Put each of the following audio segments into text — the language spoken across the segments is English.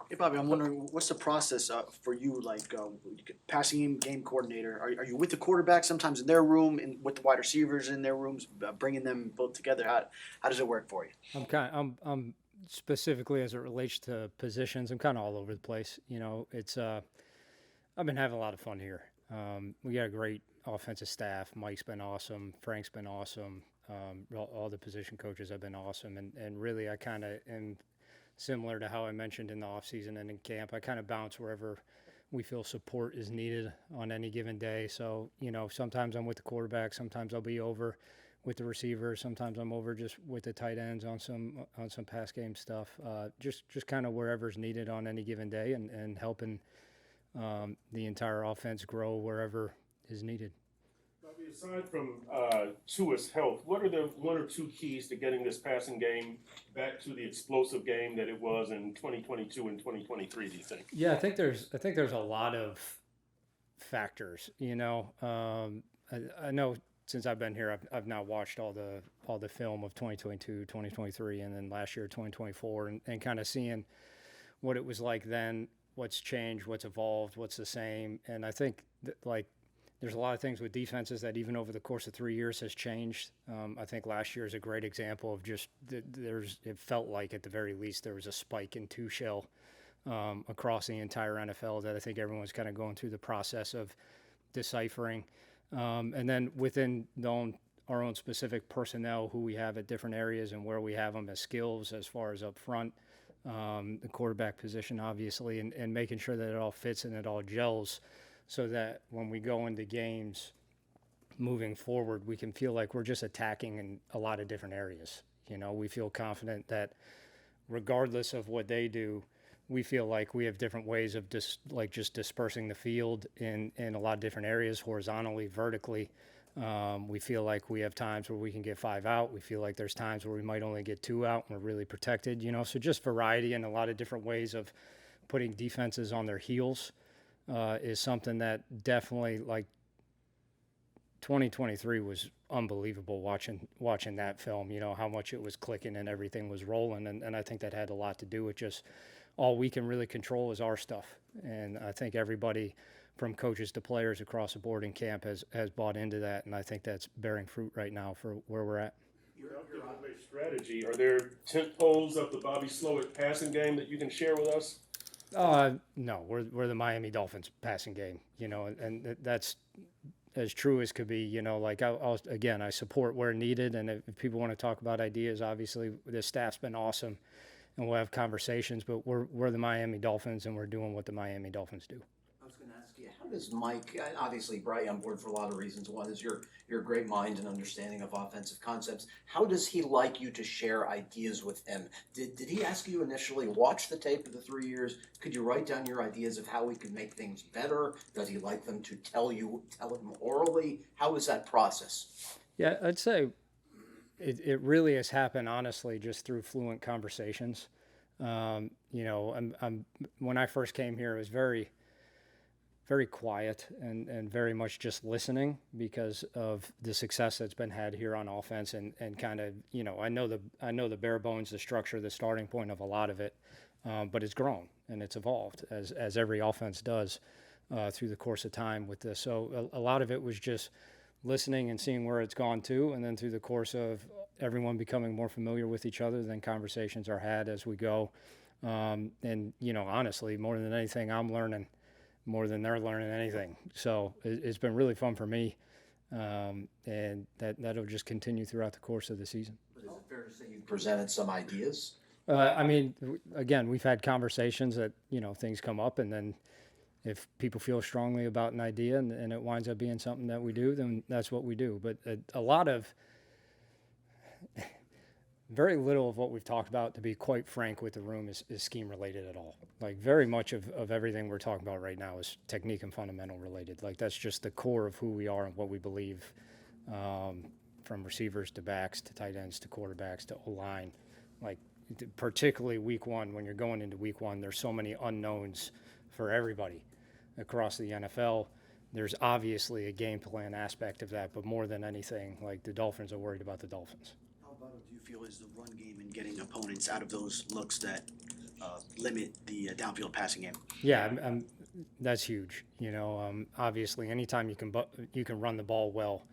Hey Bobby, I'm wondering what's the process for you, like passing game coordinator? Are you with the quarterback sometimes in their room and with the wide receivers in their rooms, bringing them both together? How does it work for you? I'm specifically as it relates to positions. I'm kind of all over the place. It's I've been having a lot of fun here. We got a great offensive staff. Mike's been awesome. Frank's been awesome. All the position coaches have been awesome, and really I kind of am similar to how I mentioned in the off season and in camp. I kind of bounce wherever we feel support is needed on any given day. So, sometimes I'm with the quarterback, sometimes I'll be over with the receiver, sometimes I'm over just with the tight ends on some pass game stuff. Just kind of wherever's needed on any given day, and helping the entire offense grow wherever is needed. Bobby, aside from Tua's health, what are the one or two keys to getting this passing game back to the explosive game that it was in 2022 and 2023? Do you think? Yeah, I think there's a lot of factors. I know since I've been here, I've now watched all the film of 2022, 2023, and then last year 2024, and kind of seeing what it was like then, what's changed, what's evolved, what's the same. And I think like there's a lot of things with defenses that even over the course of 3 years has changed. I think last year is a great example of just it felt like at the very least there was a spike in two shell across the entire NFL that I think everyone's kind of going through the process of deciphering. And then within our own specific personnel, who we have at different areas and where we have them as skills as far as up front, the quarterback position, obviously, and making sure that it all fits and it all gels so that when we go into games moving forward, we can feel like we're just attacking in a lot of different areas. We feel confident that regardless of what they do, we feel like we have different ways of just dispersing the field in a lot of different areas, horizontally, vertically. We feel like we have times where we can get five out. We feel like there's times where we might only get two out and we're really protected. So just variety and a lot of different ways of putting defenses on their heels is something that definitely, like, 2023 was unbelievable watching that film. How much it was clicking and everything was rolling, and I think that had a lot to do with just all we can really control is our stuff. And I think everybody from coaches to players across the board in camp has bought into that, and I think that's bearing fruit right now for where we're at. Without giving away strategy, are there tent poles of the Bobby Slowik passing game that you can share with us? No, we're the Miami Dolphins passing game, and that's as true as could be. Like again, I support where needed, and if people want to talk about ideas, obviously the staff's been awesome, and we'll have conversations. But we're the Miami Dolphins, and we're doing what the Miami Dolphins do. I was going to ask you, how does Mike, obviously brought you on board for a lot of reasons. One is your great mind and understanding of offensive concepts. How does he like you to share ideas with him? Did he ask you initially, watch the tape of the 3 years? Could you write down your ideas of how we could make things better? Does he like them to tell him orally? How is that process? Yeah, I'd say it really has happened honestly just through fluent conversations. I'm when I first came here, it was very very quiet and very much just listening because of the success that's been had here on offense and kind of I know the bare bones, the structure, the starting point of a lot of it, but it's grown and it's evolved as every offense does through the course of time with this. So a lot of it was just listening and seeing where it's gone to, and then through the course of everyone becoming more familiar with each other, then conversations are had as we go. And honestly, more than anything, I'm learning more than they're learning anything. So it's been really fun for me, and that'll just continue throughout the course of the season. But is it fair to say you presented some ideas? I mean, again, we've had conversations that things come up, and then if people feel strongly about an idea and it winds up being something that we do, then that's what we do. But a lot of very little of what we've talked about, to be quite frank with the room, is scheme related at all. Like very much of everything we're talking about right now is technique and fundamental related. Like that's just the core of who we are and what we believe, from receivers to backs to tight ends to quarterbacks to O-line. Like particularly week one, when you're going into week one, there's so many unknowns for everybody across the NFL. There's obviously a game plan aspect of that, but more than anything, like the Dolphins are worried about the Dolphins. How vital do you feel is the run game and getting opponents out of those looks that limit the downfield passing game. Yeah, that's huge. Obviously, anytime you can run the ball well,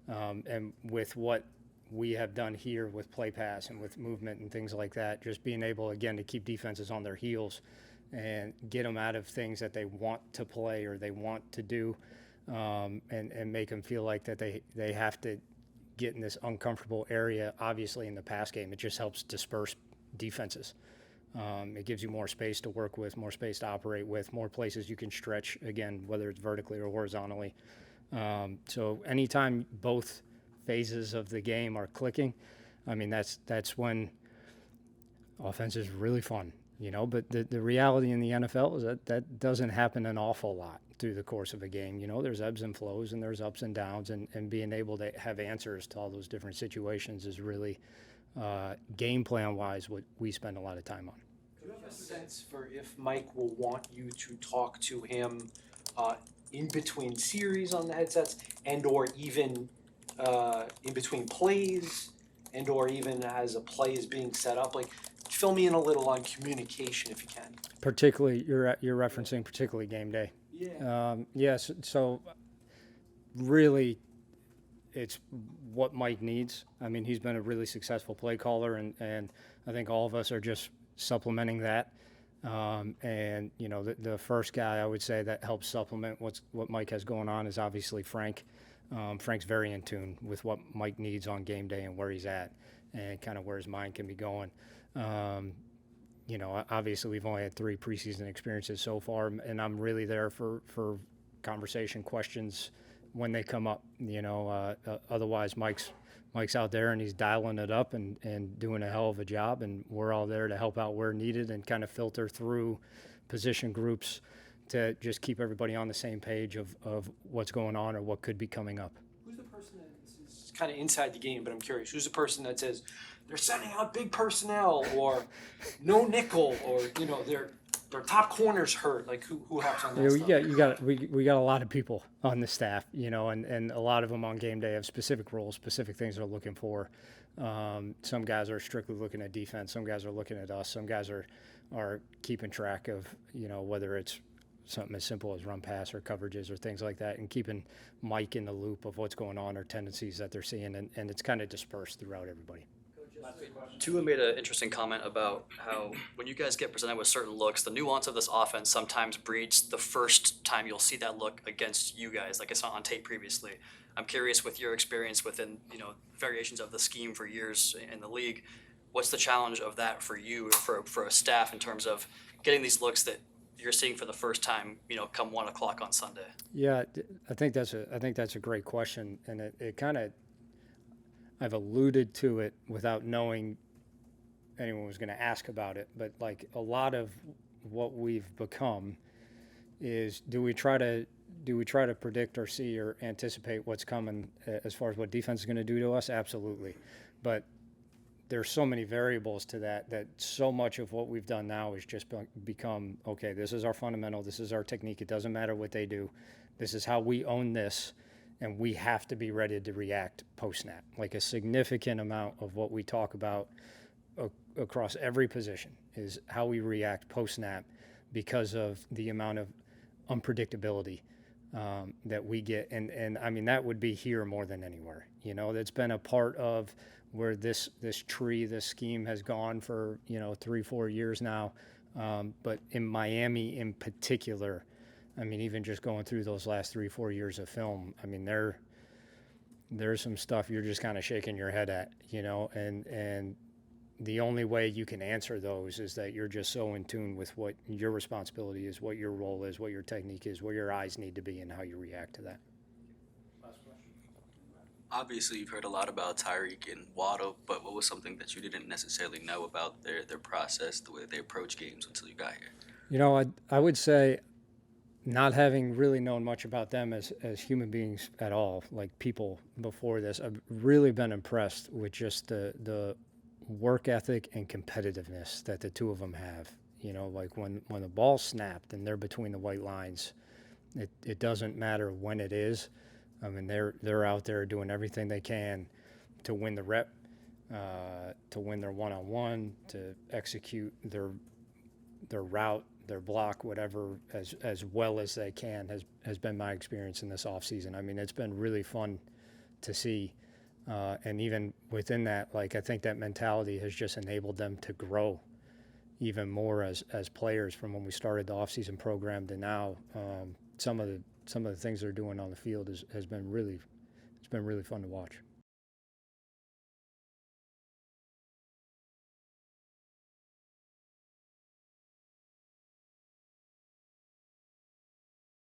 and with what we have done here with play pass and with movement and things like that, just being able again to keep defenses on their heels and get them out of things that they want to play or they want to do, and make them feel like that they have to get in this uncomfortable area. Obviously, in the pass game, it just helps disperse defenses. It gives you more space to work with, more space to operate with, more places you can stretch, again, whether it's vertically or horizontally. So anytime both phases of the game are clicking, I mean, that's when offense is really fun, But the reality in the NFL is that doesn't happen an awful lot through the course of a game. There's ebbs and flows and there's ups and downs, and being able to have answers to all those different situations is really, game plan wise, what we spend a lot of time on. Do you have a sense for if Mike will want you to talk to him in between series on the headsets, and or even in between plays, and or even as a play is being set up? Like, fill me in a little on communication if you can. Particularly, you're referencing particularly game day. Yeah. Yes. So really, it's what Mike needs. I mean, he's been a really successful play caller, and I think all of us are just supplementing that. And the first guy I would say that helps supplement what Mike has going on is obviously Frank. Frank's very in tune with what Mike needs on game day and where he's at, and kind of where his mind can be going. Obviously we've only had 3 preseason experiences so far, and I'm really there for conversation, questions when they come up. Otherwise Mike's out there and he's dialing it up and doing a hell of a job, and we're all there to help out where needed and kind of filter through position groups to just keep everybody on the same page of what's going on or what could be coming up. Who's the person that is kind of inside the game, but I'm curious, who's the person that says they're sending out big personnel, or no nickel, or their top corner's hurt? Like, who hops on that stuff? We got a lot of people on the staff, and a lot of them on game day have specific roles, specific things they're looking for. Some guys are strictly looking at defense. Some guys are looking at us. Some guys are keeping track of, whether it's something as simple as run pass or coverages or things like that, and keeping Mike in the loop of what's going on or tendencies that they're seeing, and it's kind of dispersed throughout everybody. Tua made an interesting comment about how when you guys get presented with certain looks, the nuance of this offense sometimes breeds the first time you'll see that look against you guys, like I saw on tape previously. I'm curious, with your experience within variations of the scheme for years in the league, what's the challenge of that for you or for a staff in terms of getting these looks that you're seeing for the first time, come 1 o'clock on Sunday? Yeah, I think that's a great question, and it kind of, I've alluded to it without knowing anyone was going to ask about it, but like a lot of what we've become is, do we try to predict or see or anticipate what's coming as far as what defense is going to do to us? Absolutely, but there's so many variables to that so much of what we've done now is just become, okay, this is our fundamental, this is our technique, it doesn't matter what they do, this is how we own this, and we have to be ready to react post-snap. Like, a significant amount of what we talk about across every position is how we react post-snap, because of the amount of unpredictability that we get. And I mean, that would be here more than anywhere. That's been a part of where this scheme has gone for 3-4 years now. But in Miami in particular, I mean, even just going through those last 3-4 years of film, I mean, there's some stuff you're just kind of shaking your head at, and the only way you can answer those is that you're just so in tune with what your responsibility is, what your role is, what your technique is, where your eyes need to be, and how you react to that. Obviously, you've heard a lot about Tyreek and Waddle, but what was something that you didn't necessarily know about their process, the way they approach games until you got here? I would say, not having really known much about them as human beings at all, like people before this, I've really been impressed with just the work ethic and competitiveness that the two of them have. Like when the ball's snapped and they're between the white lines, it doesn't matter when it is. I mean, they're out there doing everything they can to win the rep, to win their one-on-one, to execute their their route, their block, whatever, as well as they can has been my experience in this offseason. I mean, it's been really fun to see. And even within that, like, I think that mentality has just enabled them to grow even more as players from when we started the offseason program to now. Some of the things they're doing on the field has been really fun to watch.